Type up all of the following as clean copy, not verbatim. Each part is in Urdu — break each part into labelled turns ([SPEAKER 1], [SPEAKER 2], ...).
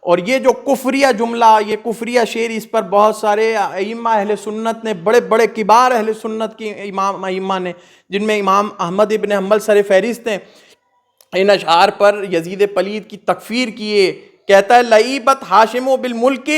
[SPEAKER 1] اور یہ جو کفریہ جملہ، یہ کفریہ شعر، اس پر بہت سارے ائمہ اہل سنت نے، بڑے بڑے کبار اہل سنت کی امام ائمہ نے، جن میں امام احمد ابن حنبل سر فہرست ہیں، ان اشعار پر یزید پلید کی تکفیر کیے۔ کہتا ہے لعیبت ہاشم بالملک،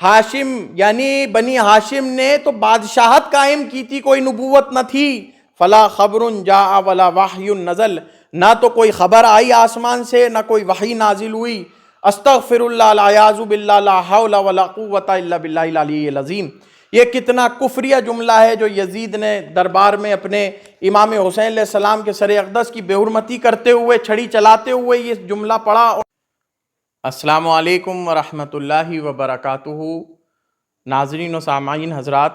[SPEAKER 1] ہاشم یعنی بنی ہاشم نے تو بادشاہت قائم کی تھی، کوئی نبوت نہ تھی۔ فلا خبر جاء ولا وحی نزل، نہ تو کوئی خبر آئی آسمان سے، نہ کوئی وحی نازل ہوئی۔ استغفر اللہ العیاذ باللہ لا حول ولا قوت الا باللہ العلی العظیم۔ یہ کتنا کفریہ جملہ ہے جو یزید نے دربار میں اپنے امام حسین علیہ السلام کے سر اقدس کی بے حرمتی کرتے ہوئے، چھڑی چلاتے ہوئے یہ جملہ پڑھا۔ السلام علیکم ورحمۃ اللہ وبرکاتہ۔ ناظرین و سامعین حضرات،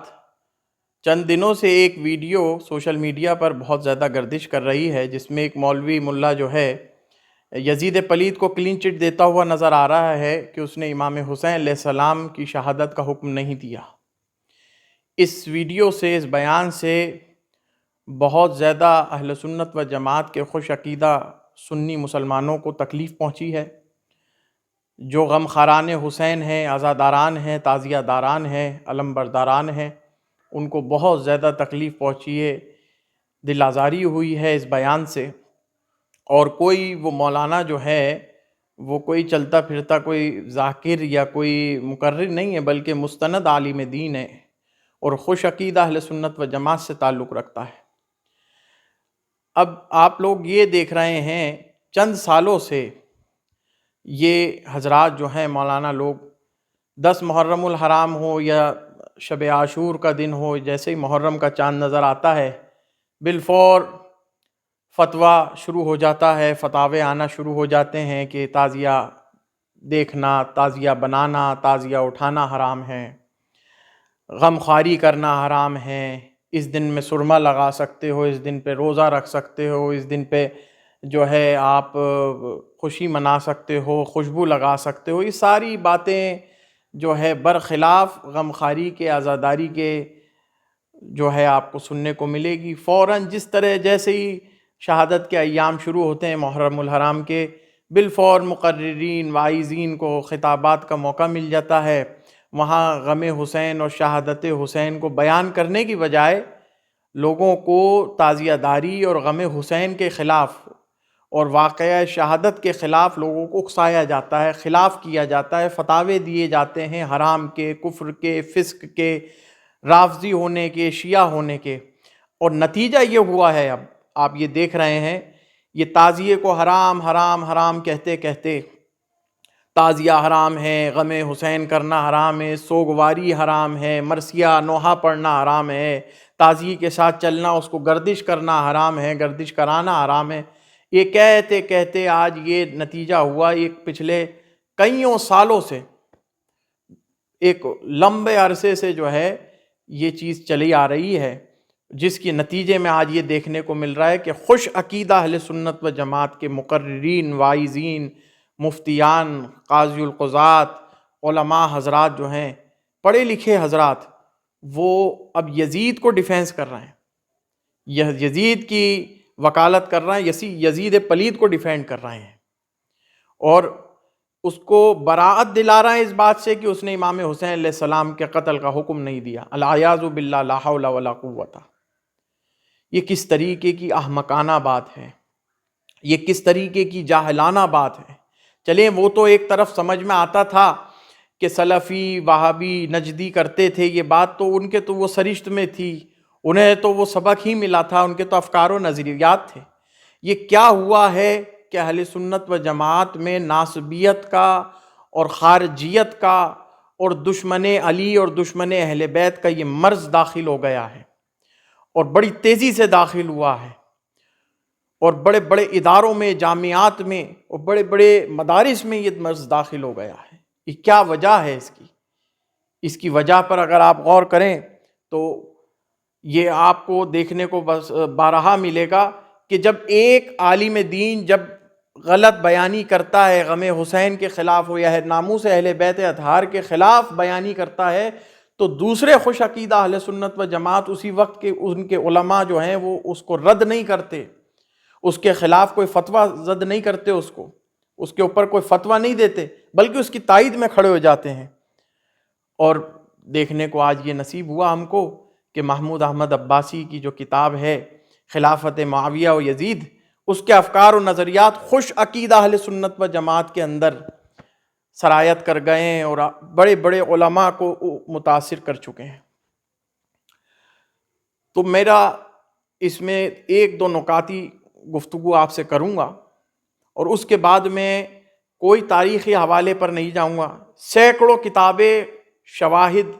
[SPEAKER 1] چند دنوں سے ایک ویڈیو سوشل میڈیا پر بہت زیادہ گردش کر رہی ہے، جس میں ایک مولوی ملا جو ہے یزید پلید کو کلین چٹ دیتا ہوا نظر آ رہا ہے کہ اس نے امام حسین علیہ السلام کی شہادت کا حکم نہیں دیا۔ اس ویڈیو سے، اس بیان سے بہت زیادہ اہل سنت و جماعت کے خوش عقیدہ سنی مسلمانوں کو تکلیف پہنچی ہے۔ جو غم خاران حسین ہیں، عزاداران ہیں، تعزیہ داران ہیں، علم برداران ہیں، ان کو بہت زیادہ تکلیف پہنچی ہے، دل آزاری ہوئی ہے اس بیان سے۔ اور کوئی وہ مولانا جو ہے وہ کوئی چلتا پھرتا کوئی ذاکر یا کوئی مقرر نہیں ہے، بلکہ مستند عالم دین ہے اور خوش عقیدہ اہل سنت و جماعت سے تعلق رکھتا ہے۔ اب آپ لوگ یہ دیکھ رہے ہیں چند سالوں سے یہ حضرات جو ہیں مولانا لوگ، 10 محرم الحرام ہو یا شب عاشور کا دن ہو، جیسے ہی محرم کا چاند نظر آتا ہے بالفور فتویٰ شروع ہو جاتا ہے، فتاوے آنا شروع ہو جاتے ہیں کہ تعزیہ دیکھنا، تعزیہ بنانا، تعزیہ اٹھانا حرام ہے، غم خواری کرنا حرام ہے، اس دن میں سرما لگا سکتے ہو، اس دن پہ روزہ رکھ سکتے ہو، اس دن پہ جو ہے آپ خوشی منا سکتے ہو، خوشبو لگا سکتے ہو۔ یہ ساری باتیں جو ہے برخلاف غم خواری کے، عزاداری کے جو ہے آپ کو سننے کو ملے گی۔ فوراً جس طرح جیسے ہی شہادت کے ایام شروع ہوتے ہیں محرم الحرام کے، بالفور مقررین واعظین کو خطابات کا موقع مل جاتا ہے، وہاں غم حسین اور شہادت حسین کو بیان کرنے کی بجائے لوگوں کو تعزیہ داری اور غم حسین کے خلاف اور واقعہ شہادت کے خلاف لوگوں کو اکسایا جاتا ہے، خلاف کیا جاتا ہے، فتاوے دیے جاتے ہیں حرام کے، کفر کے، فسق کے، رافضی ہونے کے، شیعہ ہونے کے۔ اور نتیجہ یہ ہوا ہے، اب آپ یہ دیکھ رہے ہیں، یہ تعزیے کو حرام حرام حرام کہتے کہتے تعزیہ حرام ہے، غم حسین کرنا حرام ہے، سوگواری حرام ہے، مرثیہ نوحہ پڑھنا حرام ہے، تعزیے کے ساتھ چلنا، اس کو گردش کرنا حرام ہے، گردش کرانا حرام ہے۔ یہ کہتے کہتے آج یہ نتیجہ ہوا، ایک پچھلے کئیوں سالوں سے، ایک لمبے عرصے سے جو ہے یہ چیز چلی آ رہی ہے، جس کے نتیجے میں آج یہ دیکھنے کو مل رہا ہے کہ خوش عقیدہ اہل سنت و جماعت کے مقررین، واعظین، مفتیان، قاضی القضات، علماء حضرات جو ہیں، پڑھے لکھے حضرات، وہ اب یزید کو ڈیفینس کر رہے ہیں، یزید کی وکالت کر رہے ہیں، یزید پلید کو ڈیفینڈ کر رہے ہیں، اور اس کو براعت دلا رہے ہیں اس بات سے کہ اس نے امام حسین علیہ السلام کے قتل کا حکم نہیں دیا۔ العیاذ باللہ لا حول ولا قوت۔ یہ کس طریقے کی احمقانہ بات ہے، یہ کس طریقے کی جاہلانہ بات ہے۔ چلیں وہ تو ایک طرف سمجھ میں آتا تھا کہ سلفی، وہابی، نجدی کرتے تھے، یہ بات تو ان کے تو وہ سرشت میں تھی، انہیں تو وہ سبق ہی ملا تھا، ان کے تو افکار و نظریات تھے۔ یہ کیا ہوا ہے کہ اہل سنت و جماعت میں ناسبیت کا اور خارجیت کا اور دشمن علی اور دشمن اہل بیت کا یہ مرض داخل ہو گیا ہے، اور بڑی تیزی سے داخل ہوا ہے، اور بڑے بڑے اداروں میں، جامعات میں اور بڑے بڑے مدارس میں یہ مرض داخل ہو گیا ہے۔ یہ کیا وجہ ہے اس کی وجہ پر اگر آپ غور کریں تو یہ آپ کو دیکھنے کو بس بارہا ملے گا کہ جب ایک عالم دین جب غلط بیانی کرتا ہے، غم حسین کے خلاف ہو یا ناموس اہل بیت اطہار کے خلاف بیانی کرتا ہے، تو دوسرے خوش عقیدہ اہل سنت و جماعت اسی وقت کے ان کے علماء جو ہیں وہ اس کو رد نہیں کرتے، اس کے خلاف کوئی فتویٰ زد نہیں کرتے، اس کے اوپر کوئی فتویٰ نہیں دیتے، بلکہ اس کی تائید میں کھڑے ہو جاتے ہیں۔ اور دیکھنے کو آج یہ نصیب ہوا ہم کو کہ محمود احمد عباسی کی جو کتاب ہے خلافت معاویہ و یزید، اس کے افکار و نظریات خوش عقیدہ اہل سنت و جماعت کے اندر سرایت کر گئے ہیں اور بڑے بڑے علماء کو متاثر کر چکے ہیں۔ تو میرا اس میں ایک دو نکاتی گفتگو آپ سے کروں گا، اور اس کے بعد میں کوئی تاریخی حوالے پر نہیں جاؤں گا۔ سینکڑوں کتابیں، شواہد،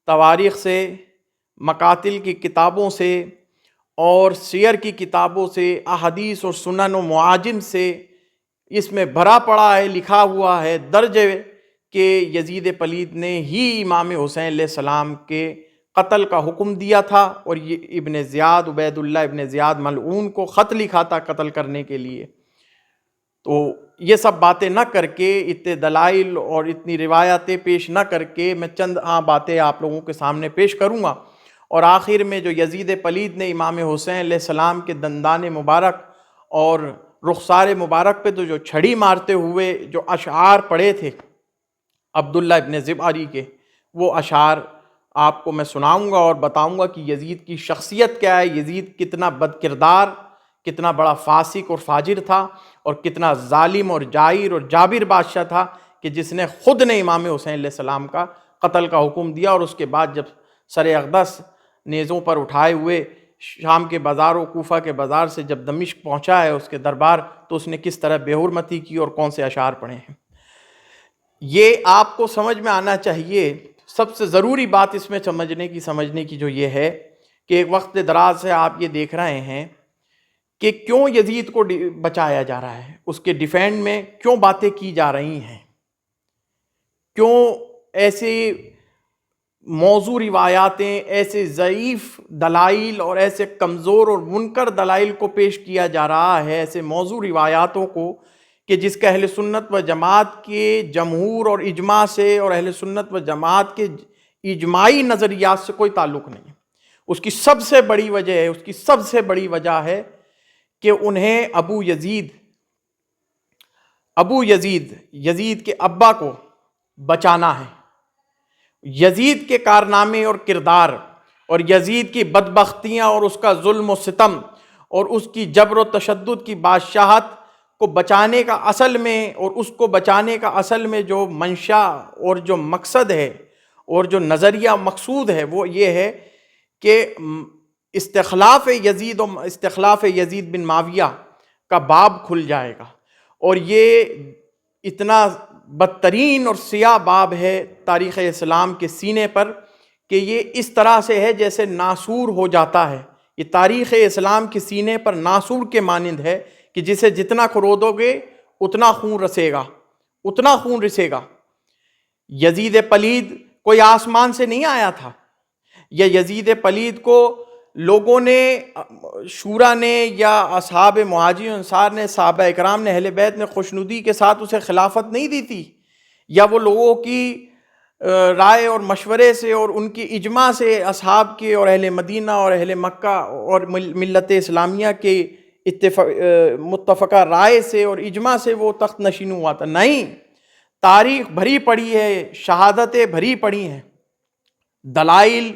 [SPEAKER 1] تواریخ سے، مقاتل کی کتابوں سے اور سیر کی کتابوں سے، احادیث اور سنن و معاجم سے اس میں بھرا پڑا ہے، لکھا ہوا ہے، درج ہے کہ یزید پلید نے ہی امام حسین علیہ السلام کے قتل کا حکم دیا تھا، اور یہ ابن زیاد، عبید اللہ ابن زیاد ملعون کو خط لکھا تھا قتل کرنے کے لیے۔ تو یہ سب باتیں نہ کر کے، اتنے دلائل اور اتنی روایتیں پیش نہ کر کے، میں چند باتیں آپ لوگوں کے سامنے پیش کروں گا، اور آخر میں جو یزید پلید نے امام حسین علیہ السلام کے دندان مبارک اور رخسار مبارک پہ تو جو چھڑی مارتے ہوئے جو اشعار پڑھے تھے عبداللہ ابن زباری کے، وہ اشعار آپ کو میں سناؤں گا اور بتاؤں گا کہ یزید کی شخصیت کیا ہے، یزید کتنا بد کردار، کتنا بڑا فاسق اور فاجر تھا، اور کتنا ظالم اور جائر اور جابر بادشاہ تھا کہ جس نے خود نے امام حسین علیہ السلام کا قتل کا حکم دیا، اور اس کے بعد جب سر اقدس نیزوں پر اٹھائے ہوئے شام کے بازار و کوفہ کے بازار سے جب دمشق پہنچا ہے اس کے دربار، تو اس نے کس طرح بے حرمتی کی اور کون سے اشعار پڑھے ہیں، یہ آپ کو سمجھ میں آنا چاہیے۔ سب سے ضروری بات اس میں سمجھنے کی جو یہ ہے کہ ایک وقت دراز سے آپ یہ دیکھ رہے ہیں کہ کیوں یزید کو بچایا جا رہا ہے، اس کے ڈیفینڈ میں کیوں باتیں کی جا رہی ہیں، کیوں ایسے موضوع روایاتیں، ایسے ضعیف دلائل اور ایسے کمزور اور منکر دلائل کو پیش کیا جا رہا ہے، ایسے موضوع روایاتوں کو کہ جس کا اہل سنت و جماعت کے جمہور اور اجماع سے اور اہل سنت و جماعت کے اجماعی نظریات سے کوئی تعلق نہیں۔ اس کی سب سے بڑی وجہ ہے کہ انہیں یزید کے ابا کو بچانا ہے۔ یزید کے کارنامے اور کردار اور یزید کی بدبختیاں اور اس کا ظلم و ستم اور اس کی جبر و تشدد کی بادشاہت کو بچانے کا اصل میں جو منشا اور جو مقصد ہے اور جو نظریہ مقصود ہے وہ یہ ہے کہ استخلاف یزید بن معاویہ کا باب کھل جائے گا، اور یہ اتنا بدترین اور سیاہ باب ہے تاریخ اسلام کے سینے پر کہ یہ اس طرح سے ہے جیسے ناسور ہو جاتا ہے۔ یہ تاریخ اسلام کے سینے پر ناسور کے مانند ہے کہ جسے جتنا کھرودو گے اتنا خون رسے گا۔ یزید پلید کوئی آسمان سے نہیں آیا تھا، یا یزید پلید کو لوگوں نے، شورا نے یا اصحاب مہاجرین انصار نے، صحابہ اکرام نے، اہل بیت نے خوشنودی کے ساتھ اسے خلافت نہیں دی تھی، یا وہ لوگوں کی رائے اور مشورے سے اور ان کی اجماع سے، اصحاب کے اور اہل مدینہ اور اہل مکہ اور ملت اسلامیہ کے متفقہ رائے سے اور اجماع سے وہ تخت نشین ہوا تھا۔ نہیں، تاریخ بھری پڑی ہے، شہادتیں بھری پڑی ہیں، دلائل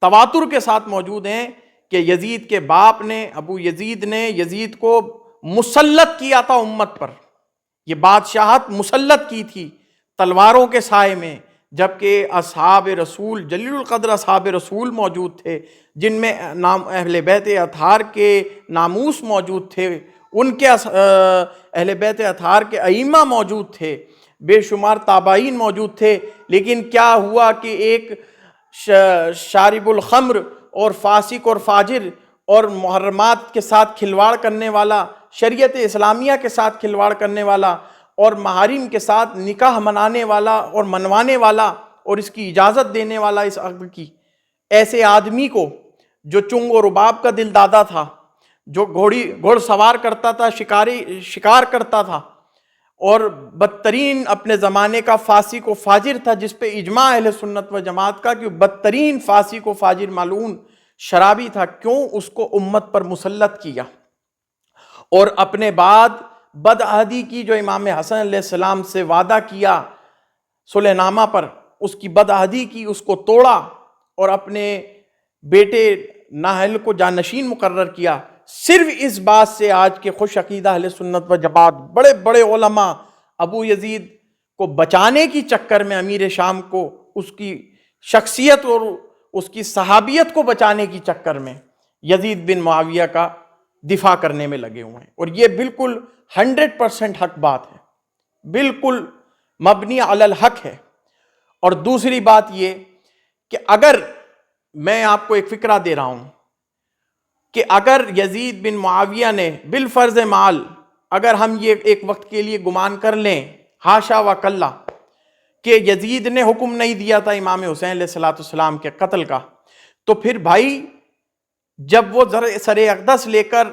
[SPEAKER 1] تواتر کے ساتھ موجود ہیں کہ یزید کے باپ نے، ابو یزید نے یزید کو مسلط کیا تھا امت پر، یہ بادشاہت مسلط کی تھی تلواروں کے سائے میں، جبکہ اصحاب رسول، جلیل القدر اصحاب رسول موجود تھے، جن میں اہل بیت اطہار کے ناموس موجود تھے، ان کے اہل بیت اطہار کے ائمہ موجود تھے، بے شمار تابعین موجود تھے، لیکن کیا ہوا کہ ایک شارب الخمر اور فاسق اور فاجر اور محرمات کے ساتھ کھلواڑ کرنے والا، شریعت اسلامیہ کے ساتھ کھلواڑ کرنے والا اور محارم کے ساتھ نکاح منانے والا اور منوانے والا اور اس کی اجازت دینے والا اس عقد کی، ایسے آدمی کو جو چنگ و رباب کا دل دادا تھا، جو گھوڑ سوار کرتا تھا، شکار کرتا تھا، اور بدترین اپنے زمانے کا فاسق و فاجر تھا، جس پہ اجماع اہل سنت و جماعت کا کہ بدترین فاسق و فاجر ملعون شرابی تھا، کیوں اس کو امت پر مسلط کیا؟ اور اپنے بعد بدعہدی کی جو امام حسن علیہ السلام سے وعدہ کیا صلح نامہ پر، اس کی بدعہدی کی، اس کو توڑا اور اپنے بیٹے نااہل کو جانشین مقرر کیا. صرف اس بات سے آج کے خوش عقیدہ اہل سنت و جماعت بڑے بڑے علماء ابو یزید کو بچانے کی چکر میں، امیر شام کو اس کی شخصیت اور اس کی صحابیت کو بچانے کی چکر میں یزید بن معاویہ کا دفاع کرنے میں لگے ہوئے ہیں. اور یہ بالکل 100% حق بات ہے، بالکل مبنی علی الحق ہے. اور دوسری بات یہ کہ اگر میں آپ کو ایک فکرہ دے رہا ہوں کہ اگر یزید بن معاویہ نے بالفرض معال، اگر ہم یہ ایک وقت کے لیے گمان کر لیں حاشا و کلا کہ یزید نے حکم نہیں دیا تھا امام حسین علیہ السلام کے قتل کا، تو پھر بھائی جب وہ سر اقدس لے کر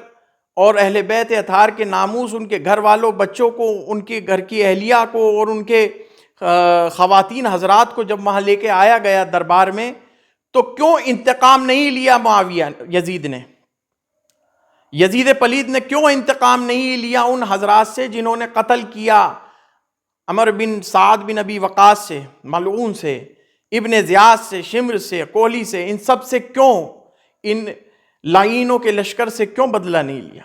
[SPEAKER 1] اور اہل بیت اطہار کے ناموس، ان کے گھر والوں، بچوں کو، ان کے گھر کی اہلیہ کو اور ان کے خواتین حضرات کو جب وہاں لے کے آیا گیا دربار میں، تو کیوں انتقام نہیں لیا معاویہ یزید نے؟ یزید پلید نے کیوں انتقام نہیں لیا ان حضرات سے جنہوں نے قتل کیا عمر بن سعد بن ابی وقاص سے، ملعون سے، ابن زیاد سے، شمر سے، کوہلی سے؟ ان سب سے کیوں، ان لعینوں کے لشکر سے کیوں بدلہ نہیں لیا؟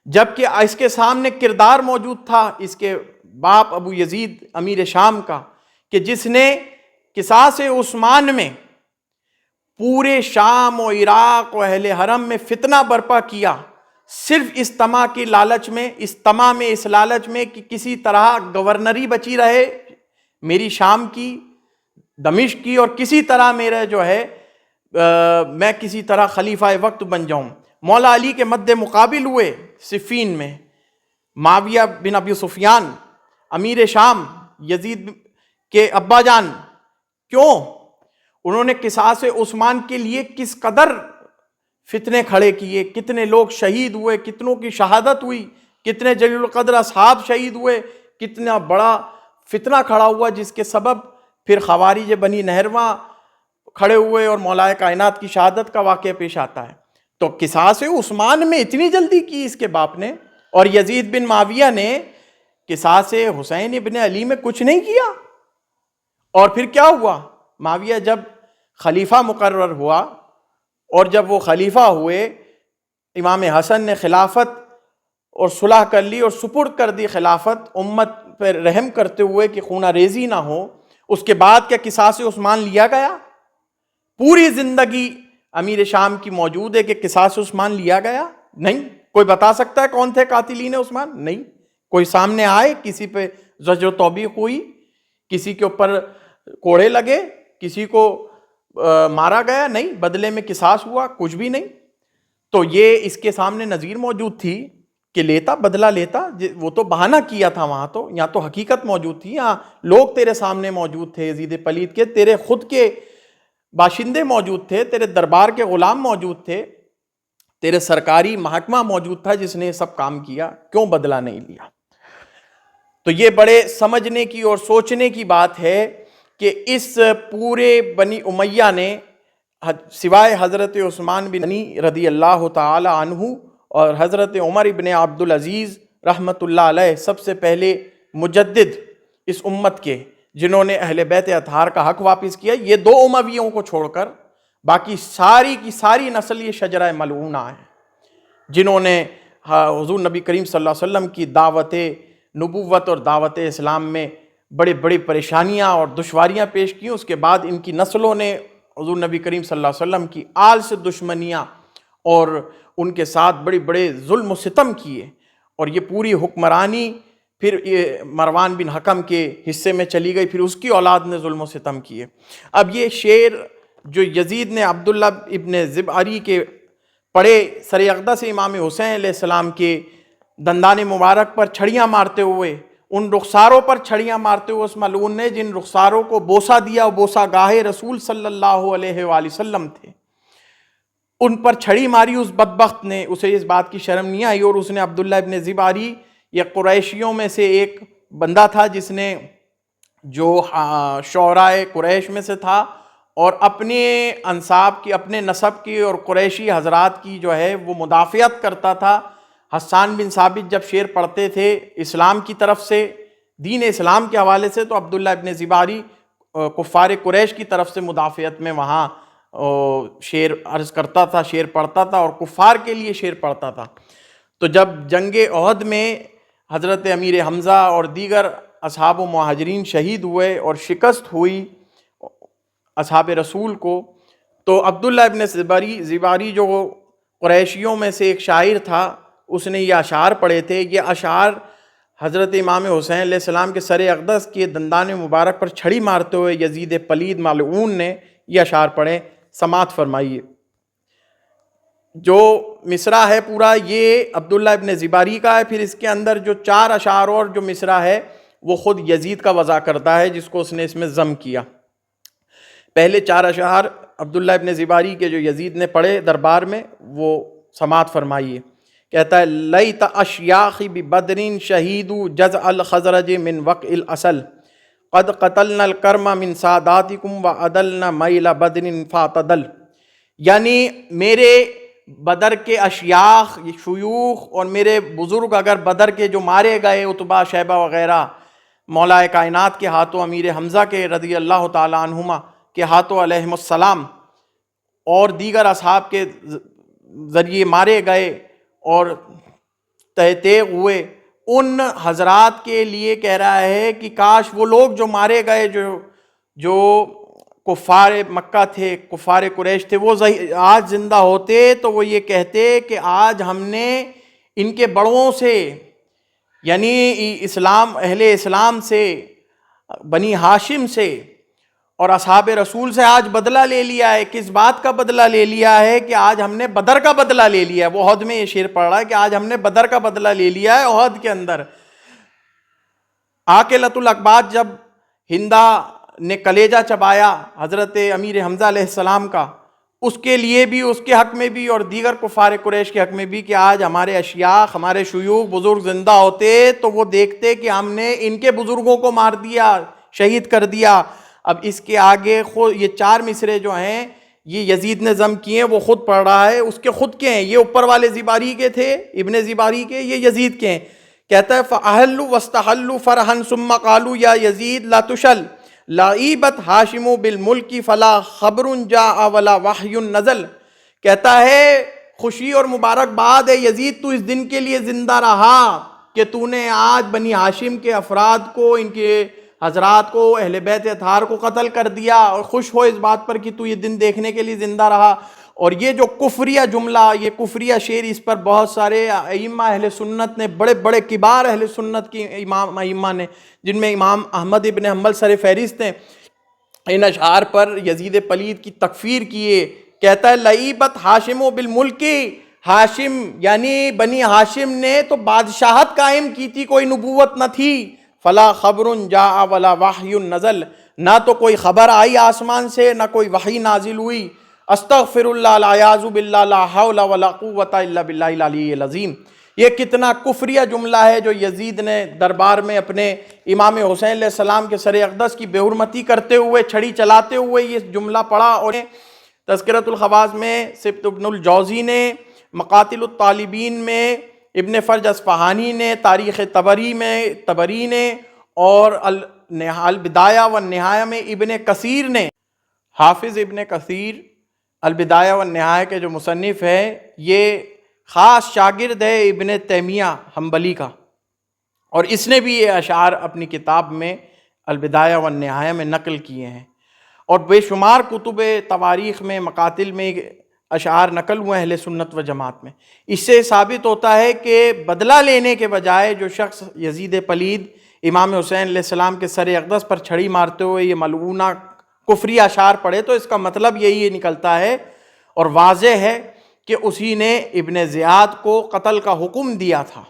[SPEAKER 1] جبکہ اس کے سامنے کردار موجود تھا اس کے باپ ابو یزید امیر شام کا، کہ جس نے قصاص عثمان میں پورے شام و عراق و اہل حرم میں فتنہ برپا کیا، صرف اس طمع کی لالچ میں، اس طمع میں، اس لالچ میں کہ کسی طرح گورنری بچی رہے میری شام کی، دمشق کی، اور کسی طرح میرا جو ہے میں کسی طرح خلیفہ وقت بن جاؤں. مولا علی کے مد مقابل ہوئے صفین میں معاویہ بن ابی سفیان امیر شام، یزید کے ابا جان. کیوں؟ انہوں نے قصاص عثمان کے لیے کس قدر فتنے کھڑے کیے، کتنے لوگ شہید ہوئے، کتنوں کی شہادت ہوئی، کتنے جلیل القدر اصحاب شہید ہوئے، کتنا بڑا فتنہ کھڑا ہوا جس کے سبب پھر خوارج بنی نہرواں کھڑے ہوئے اور مولا کائنات کی شہادت کا واقعہ پیش آتا ہے. تو قصاص عثمان میں اتنی جلدی کی اس کے باپ نے، اور یزید بن معاویہ نے قصاص حسین ابن علی میں کچھ نہیں کیا. اور پھر کیا ہوا؟ معاویہ جب خلیفہ مقرر ہوا اور جب وہ خلیفہ ہوئے، امام حسن نے خلافت اور صلح کر لی اور سپرد کر دی خلافت امت پر رحم کرتے ہوئے کہ خونہ ریزی نہ ہو. اس کے بعد کیا قصاص عثمان لیا گیا؟ پوری زندگی امیر شام کی موجود ہے کہ قصاص عثمان لیا گیا؟ نہیں. کوئی بتا سکتا ہے کون تھے قاتلین عثمان؟ نہیں. کوئی سامنے آئے کسی پہ زجر و توبیخ ہوئی، کسی کے اوپر کوڑے لگے، کسی کو مارا گیا؟ نہیں. بدلے میں قصاص ہوا؟ کچھ بھی نہیں. تو یہ اس کے سامنے نظیر موجود تھی کہ لیتا، بدلہ لیتا. وہ تو بہانہ کیا تھا وہاں، تو یہاں تو حقیقت موجود تھی. یہاں لوگ تیرے سامنے موجود تھے یزید پلید کے، تیرے خود کے باشندے موجود تھے، تیرے دربار کے غلام موجود تھے، تیرے سرکاری محکمہ موجود تھا جس نے سب کام کیا. کیوں بدلہ نہیں لیا؟ تو یہ بڑے سمجھنے کی اور سوچنے کی بات ہے کہ اس پورے بنی امیہ نے سوائے حضرت عثمان بن علی رضی اللہ تعالی عنہ اور حضرت عمر ابن عبدالعزیز رحمۃ اللہ علیہ، سب سے پہلے مجدد اس امت کے، جنہوں نے اہل بیت اطہار کا حق واپس کیا، یہ دو امویوں کو چھوڑ کر باقی ساری کی ساری نسل یہ شجرہ ملعونہ ہے، جنہوں نے حضور نبی کریم صلی اللہ علیہ وسلم کی دعوت نبوت اور دعوت اسلام میں بڑی بڑی پریشانیاں اور دشواریاں پیش کی. اس کے بعد ان کی نسلوں نے حضور نبی کریم صلی اللہ علیہ وسلم کی آل سے دشمنیاں اور ان کے ساتھ بڑے بڑے ظلم و ستم کیے، اور یہ پوری حکمرانی پھر مروان بن حکم کے حصے میں چلی گئی، پھر اس کی اولاد نے ظلم و ستم کیے. اب یہ شعر جو یزید نے عبداللہ ابن زبعری کے پڑے سر اقدس سے امام حسین علیہ السلام کے دندان مبارک پر چھڑیاں مارتے ہوئے، ان رخساروں پر چھڑیاں مارتے ہوئے اس ملعون نے جن رخساروں کو بوسہ دیا، بوسہ گاہے رسول صلی اللہ علیہ وآلہ وسلم تھے، ان پر چھڑی ماری اس بدبخت نے. اسے اس بات کی شرم نہیں آئی، اور اس نے عبداللہ ابن زبعری یہ قریشیوں میں سے ایک بندہ تھا جس نے جو شعراء قریش میں سے تھا اور اپنے انساب کی، اپنے نسب کی اور قریشی حضرات کی جو ہے وہ مدافعت کرتا تھا. حسان بن ثابت جب شعر پڑھتے تھے اسلام کی طرف سے، دین اسلام کے حوالے سے، تو عبداللہ ابن زباری کفار قریش کی طرف سے مدافعت میں وہاں شعر عرض کرتا تھا، شعر پڑھتا تھا اور کفار کے لیے شعر پڑھتا تھا۔ تو جب جنگ احد میں حضرت امیر حمزہ اور دیگر اصحاب و مہاجرین شہید ہوئے اور شکست ہوئی اصحاب رسول کو، تو عبداللہ ابن زباری جو قریشیوں میں سے ایک شاعر تھا، اس نے یہ اشعار پڑھے تھے۔ یہ اشعار حضرت امام حسین علیہ السلام کے سر اقدس کے دندان مبارک پر چھڑی مارتے ہوئے یزید پلید ملعون نے یہ اشعار پڑھے۔ سماعت فرمائیے۔ جو مصرع ہے پورا یہ عبداللہ ابن زباری کا ہے، پھر اس کے اندر جو 4 اشعار اور جو مصرع ہے وہ خود یزید کا وضع کرتا ہے، جس کو اس نے اس میں ضم کیا۔ پہلے 4 اشعار عبداللہ ابن زباری کے جو یزید نے پڑھے دربار میں، وہ سماعت فرمائیے۔ کہتا ہے لیت اشیاخی ببدر شہید جزع الخزرج من وقع الاصل قد قتلنا الکرم من ساداتکم وعدلنا میل بدر فاعتدل، یعنی میرے بدر کے اشیاخ، شیوخ اور میرے بزرگ اگر بدر کے جو مارے گئے عتبہ شیبہ وغیرہ مولا کائنات کے ہاتھوں، امیر حمزہ کے رضی اللہ تعالی عنہما کے ہاتھوں علیہم السلام، اور دیگر اصحاب کے ذریعے مارے گئے اور تیغ ہوئے، ان حضرات کے لیے کہہ رہا ہے کہ کاش وہ لوگ جو مارے گئے، جو کفار مکہ تھے، کفار قریش تھے، وہ آج زندہ ہوتے تو وہ یہ کہتے کہ آج ہم نے ان کے بڑوں سے، یعنی اسلام، اہل اسلام سے، بنی ہاشم سے اور اصحاب رسول سے آج بدلہ لے لیا ہے۔ کس بات کا بدلہ لے لیا ہے؟ کہ آج ہم نے بدر کا بدلہ لے لیا ہے۔ وہ احد میں یہ شعر پڑھ رہا ہے کہ آج ہم نے بدر کا بدلہ لے لیا ہے احد کے اندر۔ عاقلۃ الاقباط جب ہندا نے کلیجہ چبایا حضرت امیر حمزہ علیہ السلام کا، اس کے لیے بھی، اس کے حق میں بھی اور دیگر کفار قریش کے حق میں بھی، کہ آج ہمارے اشیاخ، ہمارے شیوخ بزرگ زندہ ہوتے تو وہ دیکھتے کہ ہم نے ان کے بزرگوں کو مار دیا، شہید کر دیا۔ اب اس کے آگے خود یہ 4 مصرے جو ہیں یہ یزید نے ضم کیے ہیں، وہ خود پڑھ رہا ہے، اس کے خود کے ہیں، یہ اوپر والے زباری کے تھے، ابن زباری کے، یہ یزید کے ہیں۔ کہتا ہے فَأَحَلُّوا وَاسْتَحَلُّوا فَرْحًا ثُمَّ قَالُوا يَا يَزِيدُ لَا تُشَلْ لَعِيبَتْ هَاشِمُ بِالْمُلْكِ فَلَا خَبْرٌ جَاءَ وَلَا وَحْيٌ نَزَلَ، کہتا ہے خوشی اور مبارکباد ہے یزید، تو اس دن کے لیے زندہ رہا کہ تو نے آج بنی ہاشم کے افراد کو، ان کے حضرات کو، اہل بیت اطہار کو قتل کر دیا، اور خوش ہو اس بات پر کہ تو یہ دن دیکھنے کے لیے زندہ رہا۔ اور یہ جو کفریہ جملہ، یہ کفریہ شعر، اس پر بہت سارے ائمہ اہل سنت نے، بڑے بڑے کبار اہل سنت کی امام ائمہ نے، جن میں امام احمد ابن حنبل سر فہرست ہیں، ان اشعار پر یزید پلید کی تکفیر کیے۔ کہتا ہے لعیبت ہاشم بالملک، ہاشم یعنی بنی ہاشم نے تو بادشاہت قائم کی تھی، کوئی نبوت نہ تھی۔ فلا خبر جاء ولا وحی نزل، نہ تو کوئی خبر آئی آسمان سے، نہ کوئی وحی نازل ہوئی۔ استغفر اللہ العیاذ باللہ لا حول ولا قوت الا باللہ العلی العظیم۔ یہ کتنا کفریہ جملہ ہے جو یزید نے دربار میں اپنے امام حسین علیہ السلام کے سر اقدس کی بے حرمتی کرتے ہوئے، چھڑی چلاتے ہوئے یہ جملہ پڑھا۔ اور تذکرۃ الخواص میں سبط ابن الجوزی نے، مقاتل الطالبین میں ابن فرج اصفہانی نے، تاریخ طبری میں طبری نے، اور البدایہ والنہایہ میں ابن کثیر نے، حافظ ابن کثیر البدایہ والنہایہ کے جو مصنف ہے، یہ خاص شاگرد ہے ابن تیمیہ حنبلی کا، اور اس نے بھی یہ اشعار اپنی کتاب میں البدایہ والنہایہ میں نقل کیے ہیں، اور بے شمار کتب تواریخ میں، مقاتل میں اشعار نقل ہوئے اہل سنت و جماعت میں۔ اس سے ثابت ہوتا ہے کہ بدلہ لینے کے بجائے جو شخص یزید پلید امام حسین علیہ السلام کے سر اقدس پر چھڑی مارتے ہوئے یہ ملعونہ کفری اشعار پڑھے، تو اس کا مطلب یہی نکلتا ہے اور واضح ہے کہ اسی نے ابن زیاد کو قتل کا حکم دیا تھا،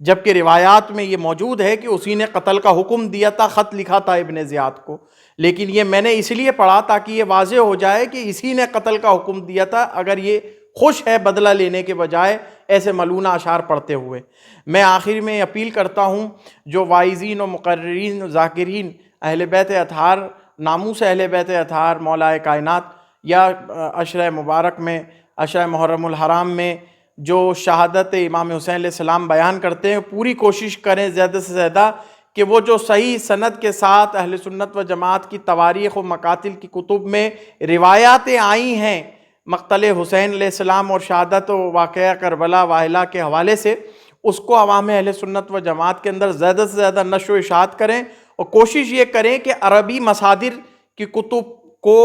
[SPEAKER 1] جبکہ روایات میں یہ موجود ہے کہ اسی نے قتل کا حکم دیا تھا، خط لکھا تھا ابن زیاد کو، لیکن یہ میں نے اس لیے پڑھا تاکہ یہ واضح ہو جائے کہ اسی نے قتل کا حکم دیا تھا، اگر یہ خوش ہے بدلہ لینے کے بجائے ایسے ملعونہ اشعار پڑھتے ہوئے۔ میں آخر میں اپیل کرتا ہوں جو واعظین و مقررین و ذاکرین اہل بیت اطہار، ناموس اہل بیت اطہار مولا کائنات، یا عشرہ مبارک میں، عشرہ محرم الحرام میں جو شہادت امام حسین علیہ السلام بیان کرتے ہیں پوری کوشش کریں زیادہ سے زیادہ کہ وہ جو صحیح سند کے ساتھ اہل سنت و جماعت کی تواریخ و مقاتل کی کتب میں روایاتیں آئی ہیں مقتل حسین علیہ السلام اور شہادت و واقعہ کربلا واحلہ کے حوالے سے، اس کو عوام اہل سنت و جماعت کے اندر زیادہ سے زیادہ نشر و اشاعت کریں، اور کوشش یہ کریں کہ عربی مصادر کی کتب کو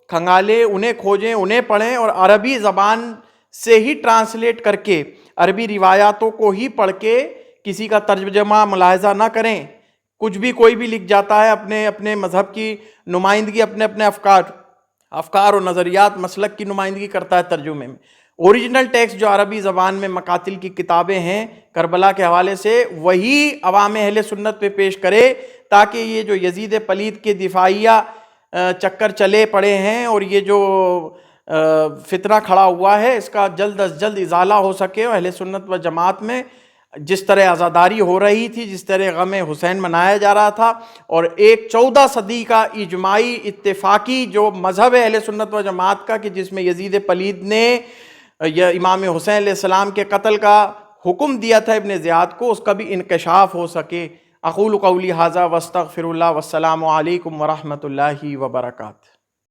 [SPEAKER 1] کھنگالیں، انہیں کھوجیں، انہیں پڑھیں، اور عربی زبان سے ہی ٹرانسلیٹ کر کے عربی روایاتوں کو ہی پڑھ کے کسی کا ترجمہ ملاحظہ نہ کریں۔ کچھ بھی کوئی بھی لکھ جاتا ہے، اپنے اپنے مذہب کی نمائندگی، اپنے اپنے افکار و نظریات مسلک کی نمائندگی کرتا ہے ترجمے میں۔ اوریجنل ٹیکسٹ جو عربی زبان میں مقاتل کی کتابیں ہیں کربلا کے حوالے سے، وہی عوام اہل سنت پہ پیش کرے، تاکہ یہ جو یزید پلید کے دفاعیہ چکر چلے پڑے ہیں اور یہ جو فتنہ کھڑا ہوا ہے، اس کا جلد از جلد ازالہ ہو سکے، اور اہل سنت و جماعت میں جس طرح عزاداری ہو رہی تھی، جس طرح غم حسین منایا جا رہا تھا، اور ایک 14 صدی کا اجماعی اتفاقی جو مذہب ہے اہل سنت و جماعت کا، کہ جس میں یزید پلید نے امام حسین علیہ السلام کے قتل کا حکم دیا تھا ابن زیاد کو، اس کا بھی انکشاف ہو سکے۔ اقول قولی ھذا واستغفر اللہ، والسلام علیکم ورحمۃ اللہ وبرکاتہ۔